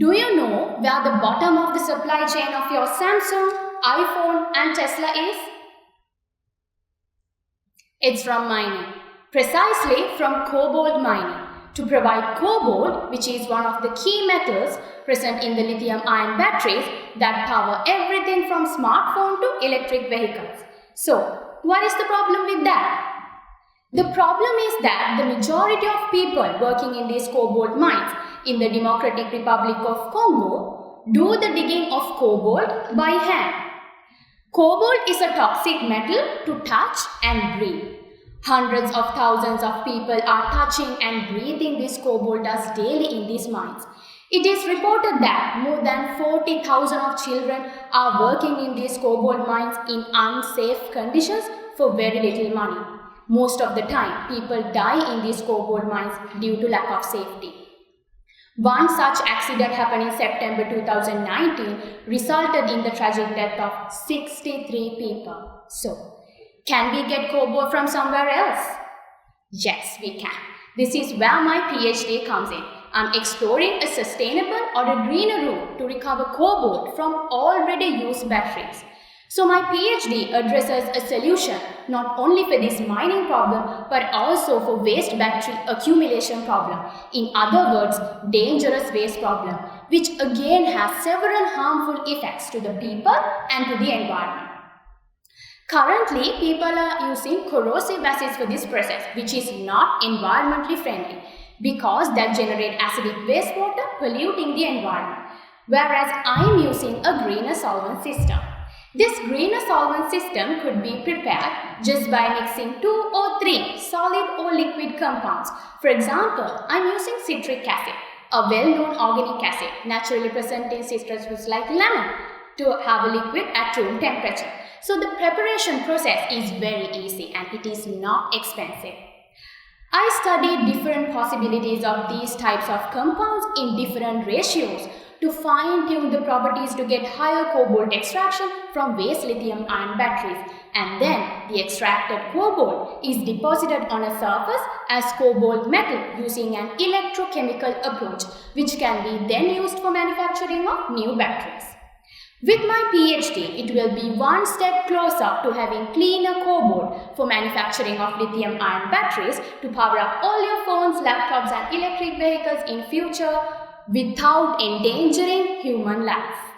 Do you know where the bottom of the supply chain of your Samsung, iPhone and Tesla is? It's from mining, precisely from cobalt mining. To provide cobalt, which is one of the key metals present in the lithium-ion batteries that power everything from smartphone to electric vehicles. So, what is the problem with that? The problem is that the majority of people working in these cobalt mines in the Democratic Republic of Congo do the digging of cobalt by hand. Cobalt is a toxic metal to touch and breathe. Hundreds of thousands of people are touching and breathing this cobalt dust daily in these mines. It is reported that more than 40,000 of children are working in these cobalt mines in unsafe conditions for very little money. Most of the time, people die in these cobalt mines due to lack of safety. One such accident happened in September 2019, resulted in the tragic death of 63 people. So, can we get cobalt from somewhere else? Yes, we can. This is where my PhD comes in. I'm exploring a sustainable or a greener route to recover cobalt from already used batteries. So my PhD addresses a solution not only for this mining problem but also for waste battery accumulation problem. In other words, dangerous waste problem, which again has several harmful effects to the people and to the environment. Currently, people are using corrosive acids for this process, which is not environmentally friendly because that generate acidic wastewater polluting the environment, whereas I am using a greener solvent system. This greener solvent system could be prepared just by mixing 2 or 3 solid or liquid compounds. For example, I am using citric acid, a well-known organic acid naturally present in citrus fruits like lemon, to have a liquid at room temperature. So the preparation process is very easy and it is not expensive. I studied different possibilities of these types of compounds in different ratios to fine-tune the properties to get higher cobalt extraction from waste lithium-ion batteries, and then the extracted cobalt is deposited on a surface as cobalt metal using an electrochemical approach, which can be then used for manufacturing of new batteries. With my PhD, it will be one step closer to having cleaner cobalt for manufacturing of lithium-ion batteries to power up all your phones, laptops and electric vehicles in future without endangering human life.